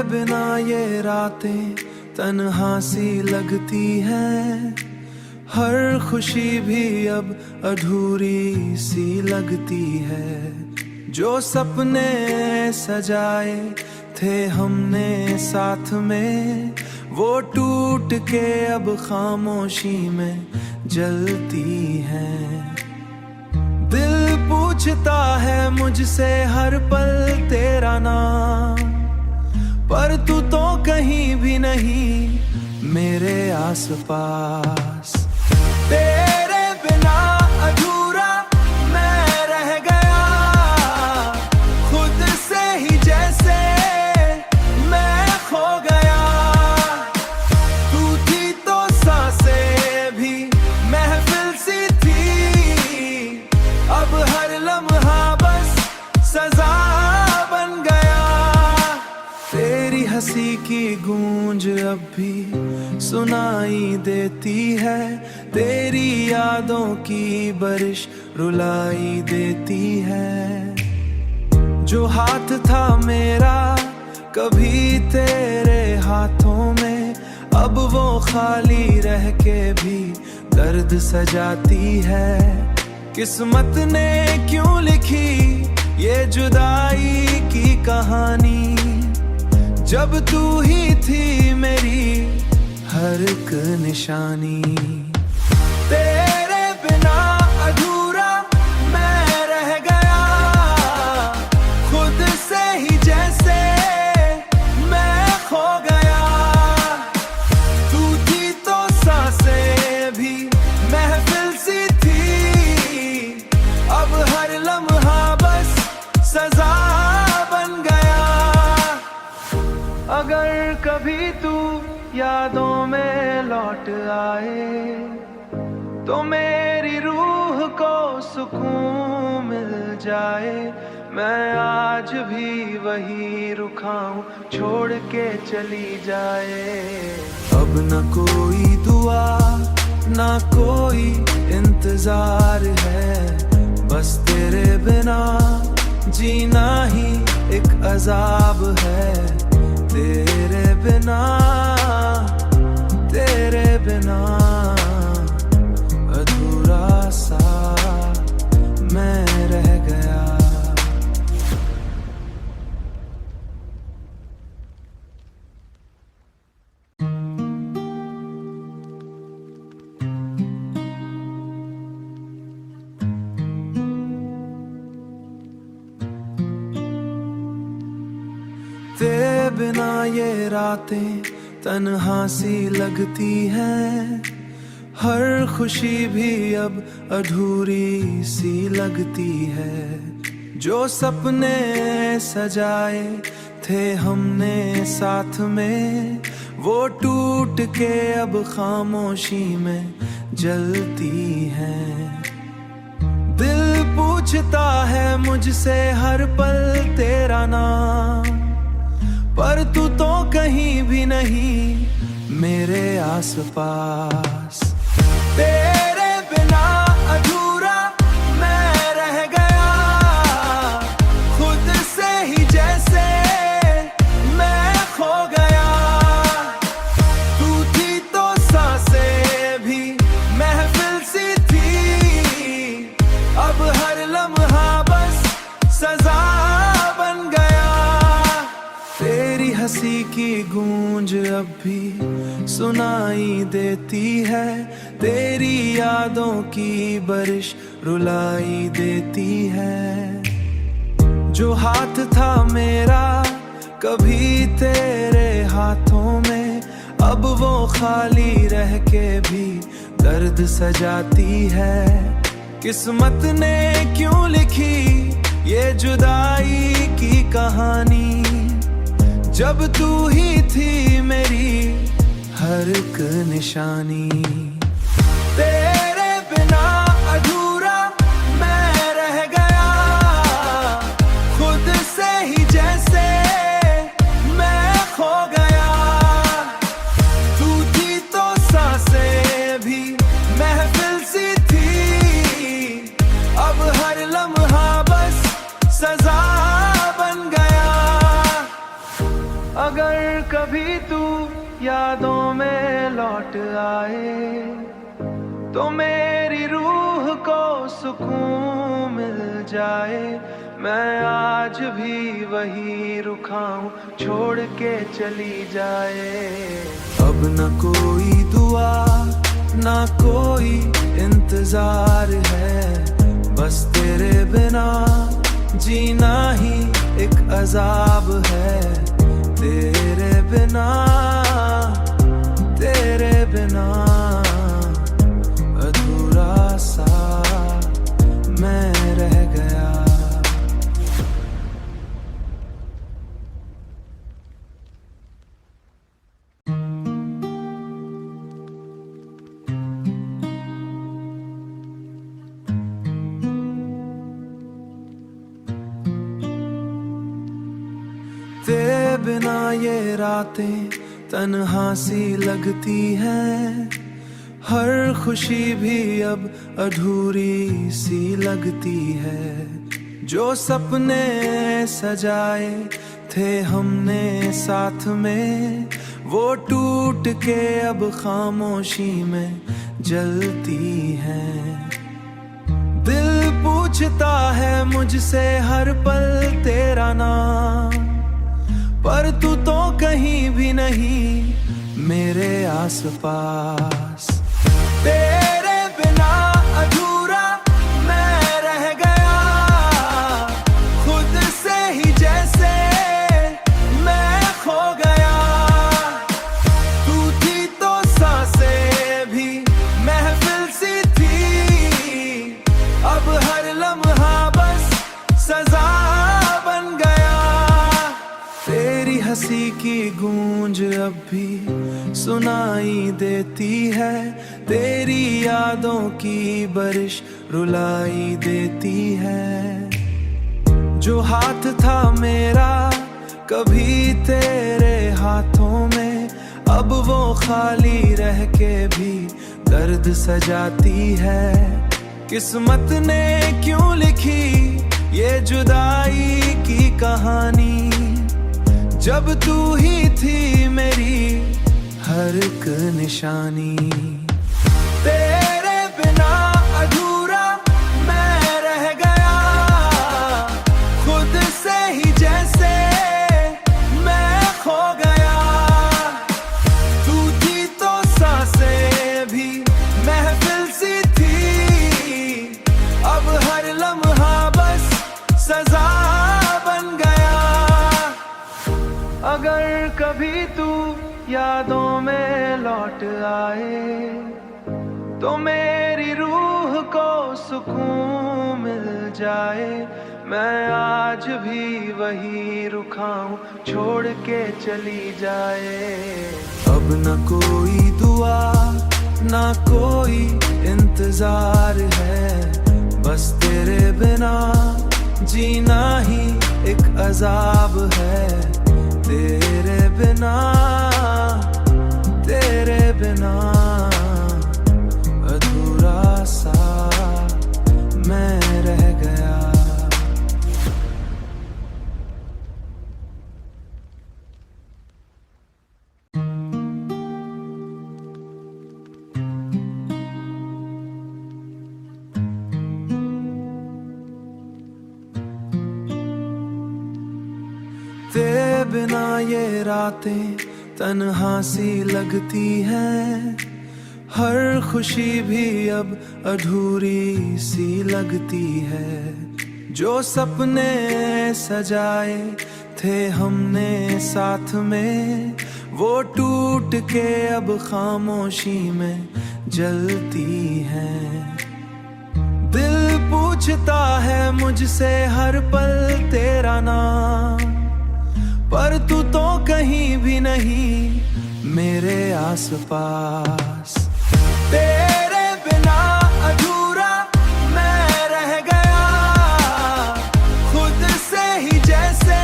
बिना ये रातें तन्हा सी लगती हैं, हर खुशी भी अब अधूरी सी लगती है। जो सपने सजाए थे हमने साथ में, वो टूट के अब खामोशी में जलती हैं। दिल पूछता है मुझसे हर पल तेरा नाम, पर तू तो कहीं भी नहीं मेरे आसपास। तेरे बिना अधूरा मैं रह गया, खुद से ही जैसे मैं खो गया। तू थी तो सांसें भी महफिल सी थी, अब हर लम्हा बस सजा बन गया। तेरी हंसी की गूंज अब भी सुनाई देती है, तेरी यादों की बारिश रुलाई देती है। जो हाथ था मेरा कभी तेरे हाथों में, अब वो खाली रह के भी दर्द सजाती है। किस्मत ने क्यों लिखी ये जुदाई की कहानी, जब तू ही थी मेरी हर एक निशानी। तेरे बिना अधूरा मैं रह गया, खुद से ही जैसे मैं खो गया। तू थी तो सांसें भी महफिल सी थी, अब हर लम्हा बस सजा बन गया। अगर कभी तू यादों में लौट आए, तो मेरी रूह को सुकून मिल जाए। मैं आज भी वही रुका हूँ, छोड़ के चली जाए। अब न कोई दुआ ना कोई इंतजार है, बस तेरे बिना जीना ही एक अजाब है। तेरे बिना अधूरा सा मैं रह गया। तेरे बिना ये रातें तन्हा सी लगती हैं, हर खुशी भी अब अधूरी सी लगती है। जो सपने सजाए थे हमने साथ में, वो टूट के अब खामोशी में जलती हैं। दिल पूछता है मुझसे हर पल तेरा नाम, पर तू तो कहीं भी नहीं मेरे आसपास। तेरे बिना अधूरा मैं रह गया, खुद से ही जैसे मैं खो गया। तू थी तो सांसें भी महफिल सी थी, अब हर लम्हा बस सजा बन गया। तेरी हंसी की गूंज अब भी सुनाई देती है, तेरी यादों की बारिश रुलाई देती है। जो हाथ था मेरा कभी तेरे हाथों में, अब वो खाली रह के भी दर्द सजाती है। किस्मत ने क्यों लिखी ये जुदाई की कहानी, जब तू ही थी मेरी हर एक निशानी। तेरे बिना अधूरा मैं रह गया, खुद से ही जैसे मैं खो गया। तू थी तो सांसें भी महफिल सी थी, अब हर लम्हा बस सजा बन गया। अगर यादों में लौट आए तो मेरी रूह को सुकून मिल जाए। मैं आज भी वही रुका हूँ, छोड़ के चली जाए। अब न कोई दुआ ना कोई इंतजार है, बस तेरे बिना जीना ही एक अजाब है। तेरे बिना अधूरा सा मैं रह गया। तेरे बिना ये रातें तन्हा सी लगती हैं, हर खुशी भी अब अधूरी सी लगती है। जो सपने सजाए थे हमने साथ में, वो टूट के अब खामोशी में जलती हैं। दिल पूछता है मुझसे हर पल तेरा नाम, पर तू तो कहीं भी नहीं मेरे आसपास। तेरे बिना अधूरा मैं रह गया, खुद से ही जैसे मैं खो गया। तू थी तो सांसें भी महफिल सी थी, अब हर लम्हा बस सजा बन गया। तेरी हंसी की गूंज अब भी सुनाई देती है, तेरी यादों की बारिश रुलाई देती है। जो हाथ था मेरा कभी तेरे हाथों में, अब वो खाली रह के भी दर्द सजाती है। किस्मत ने क्यों लिखी ये जुदाई की कहानी, जब तू ही थी मेरी हर एक निशानी। तेरे बिना अधूरा मैं रह गया, खुद से ही जैसे मैं खो गया। तू थी तो सांसें भी महफिल सी थी, अब हर लम्हा बस सजा बन गया। अगर कभी तू यादों में लौट आए तो मेरी रूह को सुकून मिल जाए। मैं आज भी वही रुका हूँ, छोड़ के चली जाए। अब न कोई दुआ ना कोई इंतजार है, बस तेरे बिना जीना ही एक अजाब है। तेरे बिना अधूरा सा मैं रह गया। तेरे बिना ये रातें तन्हा सी लगती हैं, हर खुशी भी अब अधूरी सी लगती है। जो सपने सजाए थे हमने साथ में, वो टूट के अब खामोशी में जलती हैं। दिल पूछता है मुझसे हर पल तेरा नाम, पर तू तो कहीं भी नहीं मेरे आसपास। तेरे बिना अधूरा मैं रह गया, खुद से ही जैसे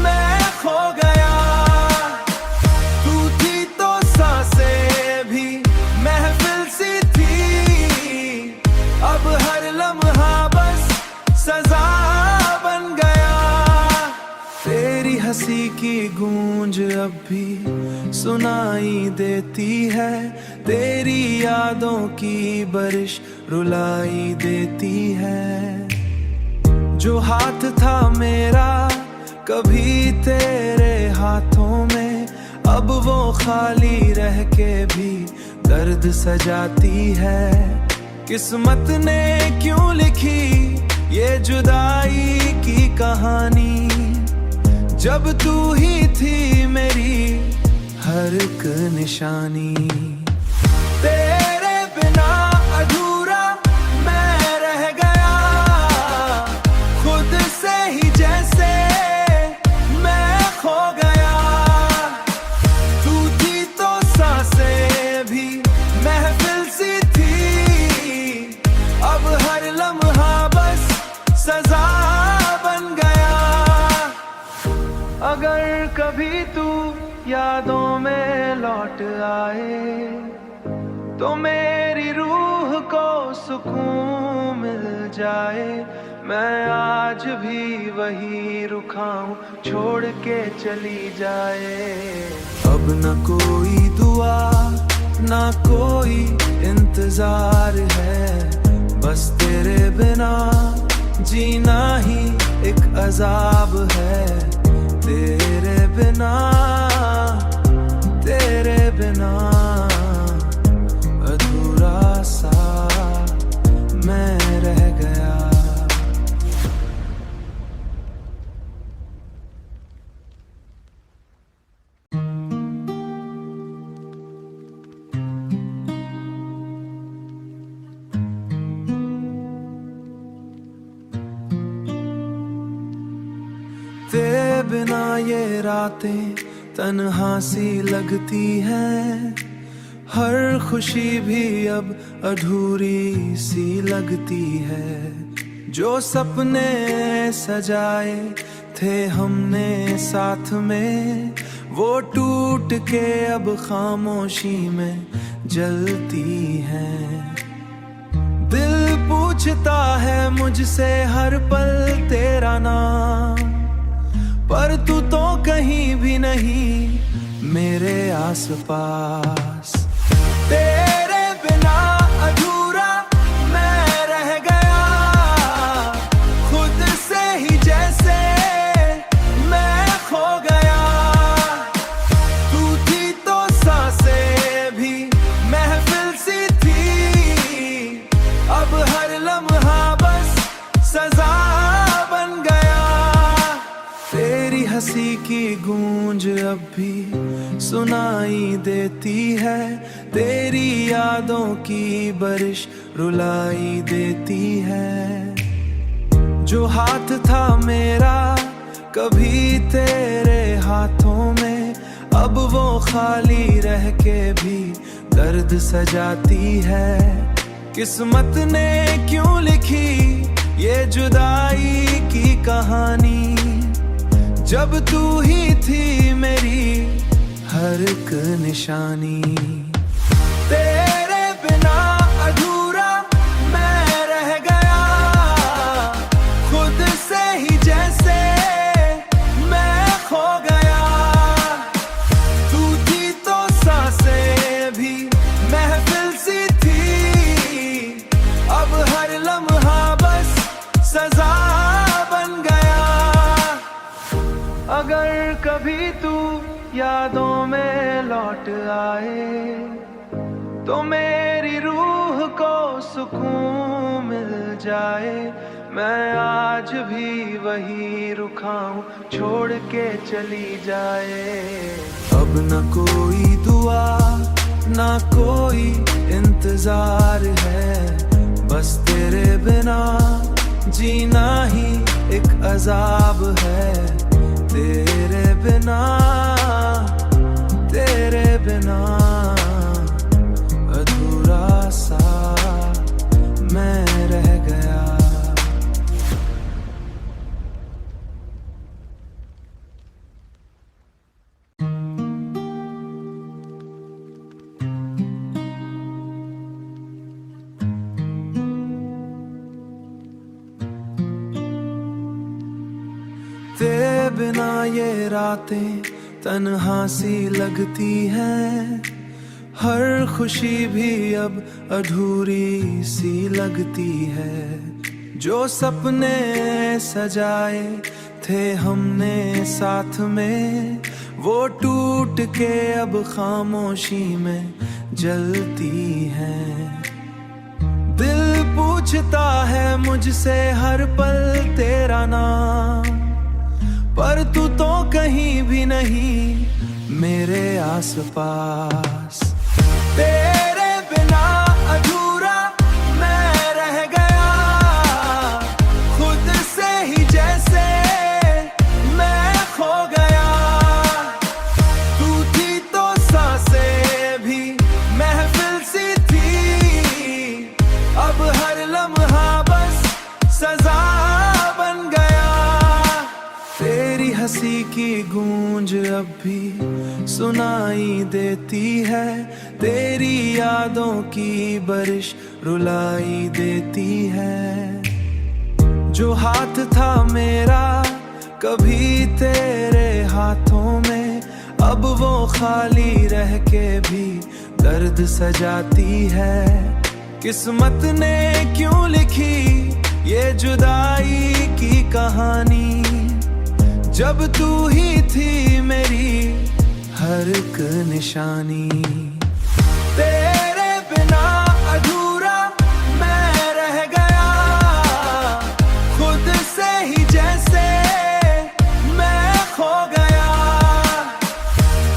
मैं खो गया। तू थी तो सांसें भी महफिल सी थी, अब हर लम्हा बस सजा बन गया। तेरी हंसी की गूंज अब भी सुनाई देती है, तेरी यादों की बारिश रुलाई देती है। जो हाथ था मेरा कभी तेरे हाथों में, अब वो खाली रह के भी दर्द सजाती है। किस्मत ने क्यों लिखी ये जुदाई की कहानी, जब तू ही थी मेरी हर एक निशानी। तेरे बिना अधूरा मैं रह गया, खुद से ही जैसे मैं खो गया। तू थी तो सांसें भी महफिल सी थी, अब हर लम्हा बस सजा बन गया। अगर कभी तू यादों में लौट आए, तो मेरी रूह को सुकून मिल जाए। मैं आज भी वही रुका हूँ, छोड़ के चली जाए। अब न कोई दुआ ना कोई इंतजार है, बस तेरे बिना जीना ही एक अजाब है। तेरे बिना अधूरा सा मैं रह गया। तेरे बिना ये रातें तन्हा सी लगती हैं, हर खुशी भी अब अधूरी सी लगती है। जो सपने सजाए थे हमने साथ में, वो टूट के अब खामोशी में जलती हैं। दिल पूछता है मुझसे हर पल तेरा नाम, पर तू तो कहीं भी नहीं मेरे आसपास। तेरे बिना अधूरा मैं रह गया, खुद से ही जैसे मैं खो गया। तू थी तो सांसें भी महफिल सी थी, अब हर लम्हा बस सजा बन गया। तेरी हंसी की गूंज अब भी सुनाई देती है, तेरी यादों की बारिश रुलाई देती है। जो हाथ था मेरा कभी तेरे हाथों में, अब वो खाली रह के भी दर्द सजाती है। किस्मत ने क्यों लिखी ये जुदाई की कहानी, जब तू ही थी मेरी हर एक निशानी। तेरे बिना अधूरा मैं रह गया, खुद से ही जैसे मैं खो गया। तू थी तो सांसें भी महफिल सी थी, अब हर लम्हा बस सजा बन गया। अगर कभी तू यादों में लौट आए, तो मेरी रूह को सुकून मिल जाए। मैं आज भी वही रुका हूँ, छोड़ के चली जाए। अब न कोई दुआ ना कोई इंतजार है, बस तेरे बिना जीना ही एक अजाब है। तेरे बिना अधूरा सा मैं रह गया। तेरे बिना ये रातें तन्हा सी लगती है, हर खुशी भी अब अधूरी सी लगती है। जो सपने सजाए थे हमने साथ में, वो टूट के अब खामोशी में जलती हैं। दिल पूछता है मुझसे हर पल तेरा नाम, पर तू तो कहीं भी नहीं मेरे आसपास। तेरे बिना अधूरा मैं रह गया, खुद से ही जैसे मैं खो गया। तू थी तो सांसें भी महफिल सी थी, अब हर लम्हा बस सजा बन गया। तेरी हंसी की गूंज अब भी सुनाई देती है, तेरी यादों की बारिश रुलाई देती है। जो हाथ था मेरा कभी तेरे हाथों में, अब वो खाली रह के भी दर्द सजाती है। किस्मत ने क्यों लिखी ये जुदाई की कहानी, जब तू ही थी मेरी हर एक निशानी। तेरे बिना अधूरा मैं रह गया, खुद से ही जैसे मैं खो गया।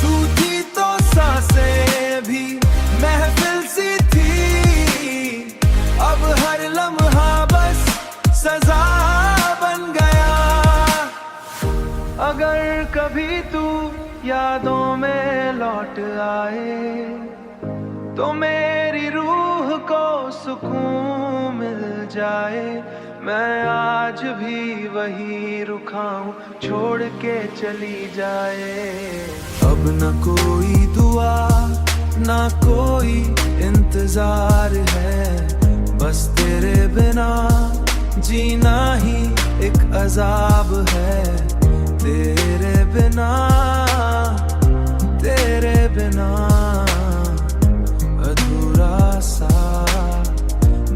तू थी तो सांसें भी महफिल सी थी, अब हर लम्हा बस सजा बन गया। अगर कभी तू यादों में लौट आए, तो मेरी रूह को सुकून मिल जाए। मैं आज भी वही रुका हूँ, छोड़ के चली जाए। अब न कोई दुआ ना कोई इंतजार है, बस तेरे बिना जीना ही एक अजाब है। तेरे बिना अधूरा सा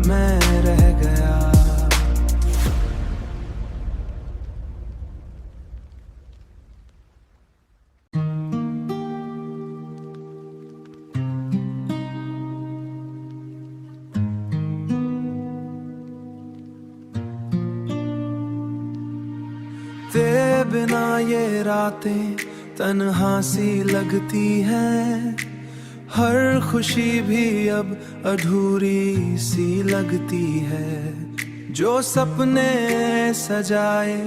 मैं रह गया। तेरे बिना ये रातें तन्हा सी लगती हैं, हर खुशी भी अब अधूरी सी लगती है। जो सपने सजाए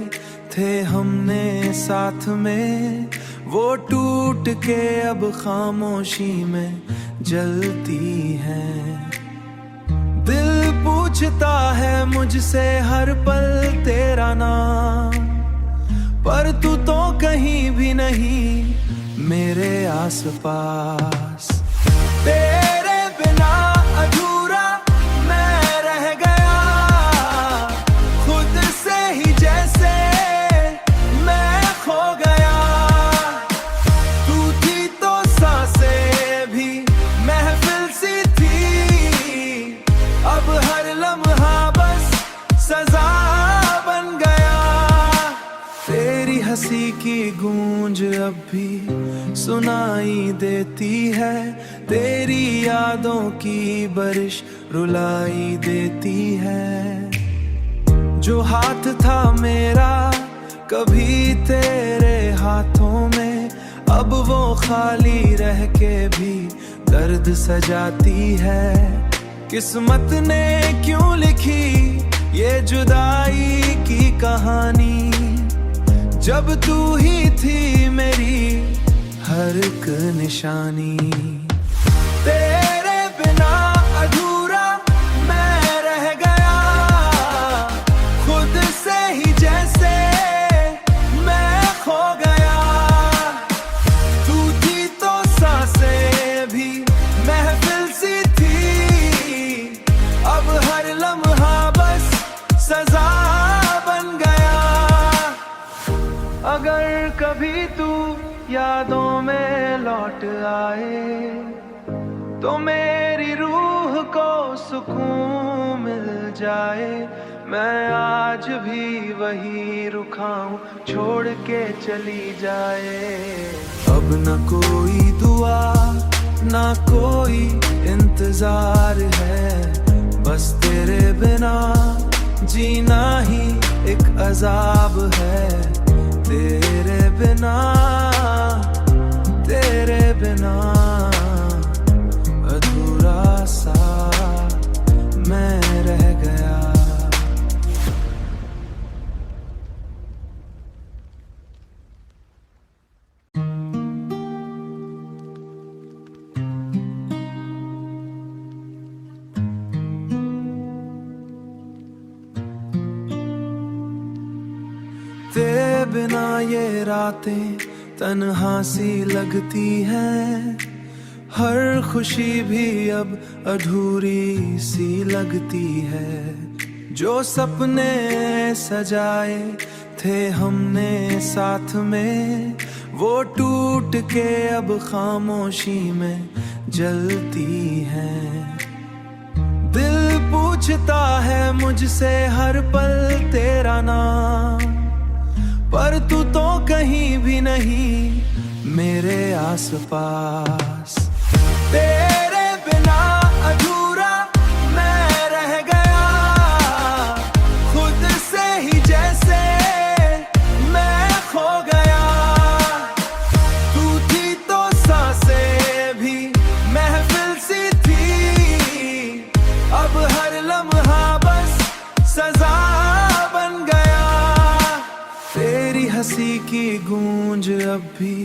थे हमने साथ में, वो टूट के अब खामोशी में जलती हैं। दिल पूछता है मुझसे हर पल तेरा नाम, पर तू तो कहीं भी नहीं मेरे आसपास। तेरे बिना अधूरा मैं रह गया, खुद से ही जैसे मैं खो गया। तू थी तो सांसें भी महफिल सी थी, अब हर लम्हा बस सजा बन गया। तेरी हंसी की गूंज अब भी सुनाई देती है, तेरी यादों की बारिश रुलाई देती है। जो हाथ था मेरा कभी तेरे हाथों में, अब वो खाली रह के भी दर्द सजाती है। किस्मत ने क्यों लिखी ये जुदाई की कहानी, जब तू ही थी मेरी हर एक निशानी। तेरे बिना अधूरा मैं रह गया, खुद से ही जैसे मैं खो गया। तू थी तो सांसें भी महफिल सी थी, अब हर लम्हा बस सजा बन गया। अगर कभी तू यादों में लौट आए तो मेरी रूह को सुकून मिल जाए। मैं आज भी वही रुका हूँ, छोड़ के चली जाए। अब न कोई दुआ ना कोई इंतजार है, बस तेरे बिना जीना ही एक अजाब है। तेरे बिना अधूरा सा मैं रह गया। तेरे बिना ये रातें तन्हा सी लगती हैं, हर खुशी भी अब अधूरी सी लगती है। जो सपने सजाए थे हमने साथ में, वो टूट के अब खामोशी में जलती हैं। दिल पूछता है मुझसे हर पल तेरा नाम, पर तू तो कहीं भी नहीं मेरे आसपास। तेरे बिना अधूरा मैं रह गया, खुद से ही जैसे मैं खो गया। तू थी तो सांसें भी महफिल सी थी, अब हर लम्हा बस सजा बन गया। तेरी हंसी की गूंज अब भी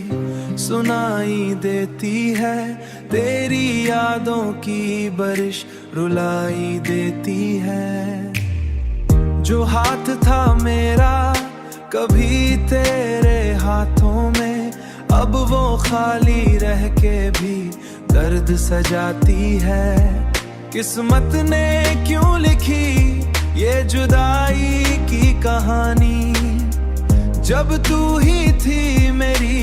सुनाई देती है, तेरी यादों की बारिश रुलाई देती है। जो हाथ था मेरा कभी तेरे हाथों में, अब वो खाली रह के भी दर्द सजाती है। किस्मत ने क्यों लिखी ये जुदाई की कहानी, जब तू ही थी मेरी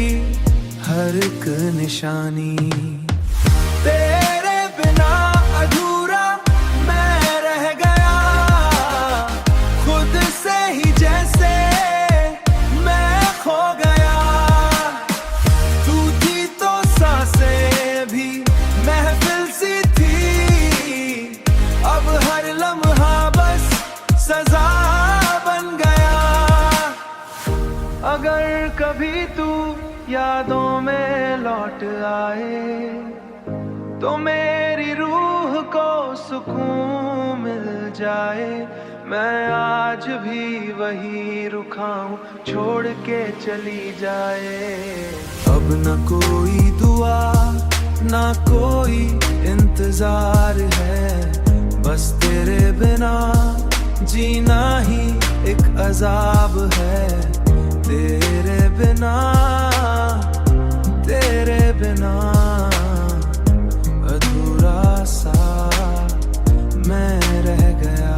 हर एक निशानी। तेरे बिना अधूरा मैं रह गया, खुद से ही जैसे मैं खो गया। तू थी तो सांसें भी महफिल सी थी, अब हर लम्हा बस सजा बन गया। अगर कभी तू यादों में लौट आए तो मेरी रूह को सुकून मिल जाए। मैं आज भी वही रुका हूँ, छोड़ के चली जाए। अब न कोई दुआ ना कोई इंतजार है, बस तेरे बिना जीना ही एक अजाब है। तेरे बिना अधूरा सा मैं रह गया।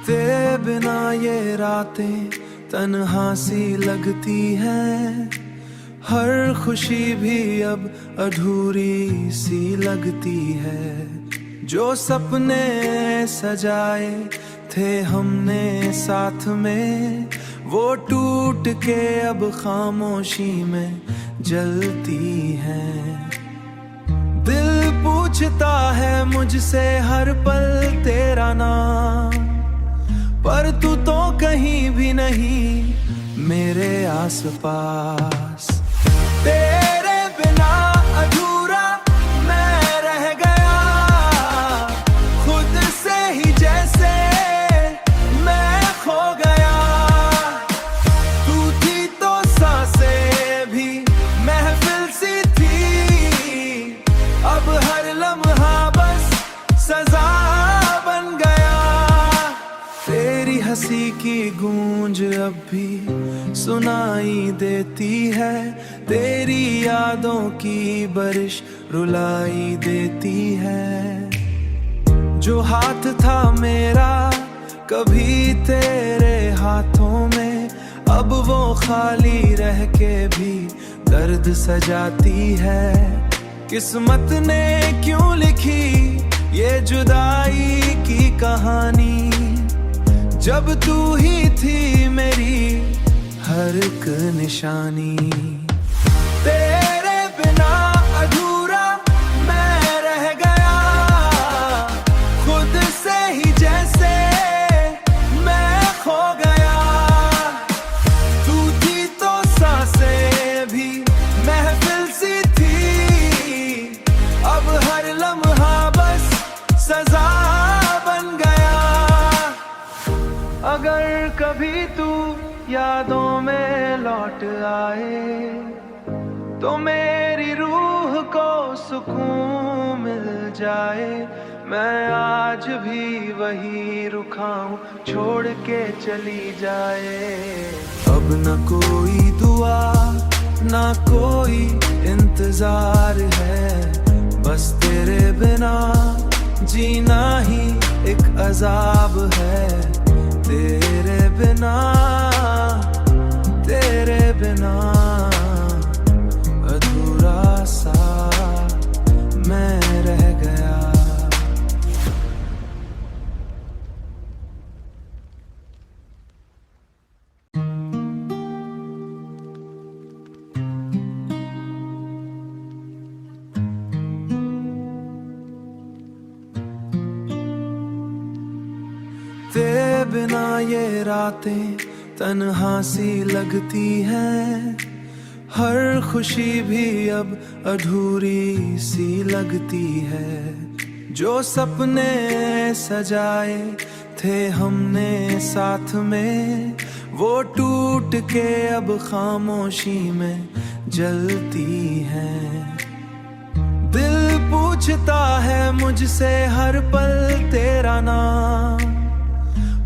तेरे बिना ये रातें तन्हा सी लगती हैं, हर खुशी भी अब अधूरी सी लगती है। जो सपने सजाए थे हमने साथ में, वो टूट के अब खामोशी में जलती हैं। दिल पूछता है मुझसे हर पल तेरा नाम, पर तू तो कहीं भी नहीं मेरे आसपास। तेरे बिना अधूरा मैं रह गया, खुद से ही जैसे मैं खो गया। तू थी तो सांसें भी महफिल सी थी, अब हर लम्हा बस सजा बन गया। तेरी हंसी की गूंज अब भी सुनाई देती है, तेरी यादों की बारिश रुलाई देती है। जो हाथ था मेरा कभी तेरे हाथों में, अब वो खाली रह के भी दर्द सजाती है। किस्मत ने क्यों लिखी ये जुदाई की कहानी, जब तू ही थी मेरी हर एक निशानी। तेरे बिना अधूरा मैं रह गया, खुद से ही जैसे मैं खो गया। तू थी तो सांसें भी महफिल सी थी, अब हर लम्हा बस सजा बन गया। अगर कभी तू यादों में लौट आए, तो मेरी रूह को सुकून मिल जाए। मैं आज भी वही रुका हूँ, छोड़ के चली जाए। अब न कोई दुआ ना कोई इंतजार है, बस तेरे बिना जीना ही एक अजाब है। तेरे बिना अधूरा सा मैं रह गया। तेरे बिना ये रातें तन्हा सी लगती हैं, हर खुशी भी अब अधूरी सी लगती है। जो सपने सजाए थे हमने साथ में, वो टूट के अब खामोशी में जलती हैं। दिल पूछता है मुझसे हर पल तेरा नाम,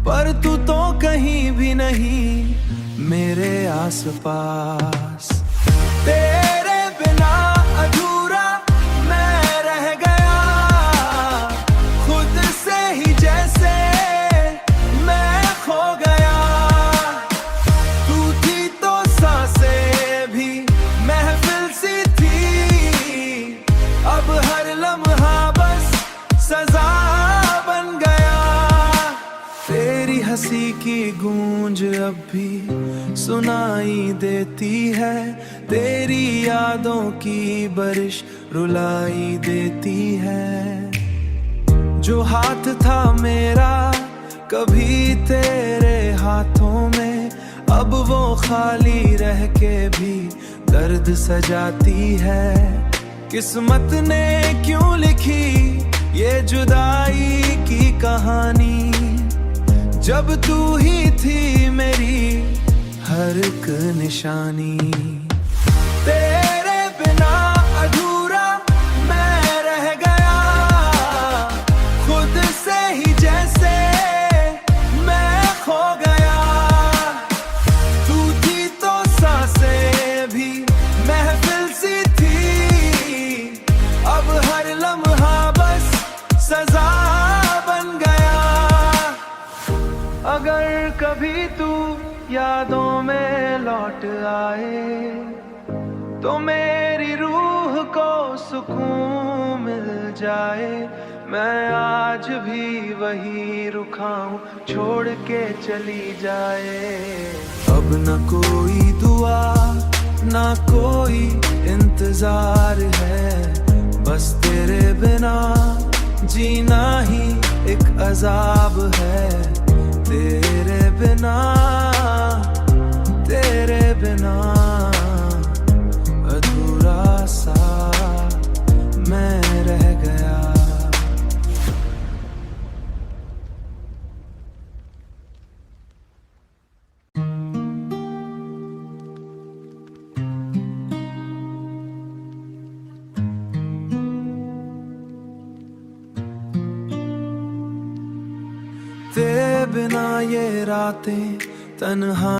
पर तू तो कहीं भी नहीं मेरे आसपास। तेरे बिना अधूरा मैं रह गया, खुद से ही जैसे मैं खो गया। तू थी तो सांसें भी महफिल सी थी, अब हर लम्हा बस सजा बन गया। तेरी हंसी की गूंज अब भी सुनाई देती है, तेरी यादों की बारिश रुलाई देती है। जो हाथ था मेरा कभी तेरे हाथों में, अब वो खाली रह के भी दर्द सजाती है। किस्मत ने क्यों लिखी ये जुदाई की कहानी, जब तू ही थी मेरी हर एक निशानी। तेरे बिना अधूरा मैं रह गया, खुद से ही जैसे मैं खो गया। तू थी तो सांसें भी महफिल सी थी, अब हर लम्हा बस सजा बन गया। अगर कभी तू यादों में लौट आए, तो मेरी रूह को सुकून मिल जाए। मैं आज भी वही रुका हूँ, छोड़ के चली जाए। अब न कोई दुआ ना कोई इंतजार है, बस तेरे बिना जीना ही एक अजाब है। तेरे बिना अधूरा सा मैं रह गया। तेरे बिना ये रातें तन्हा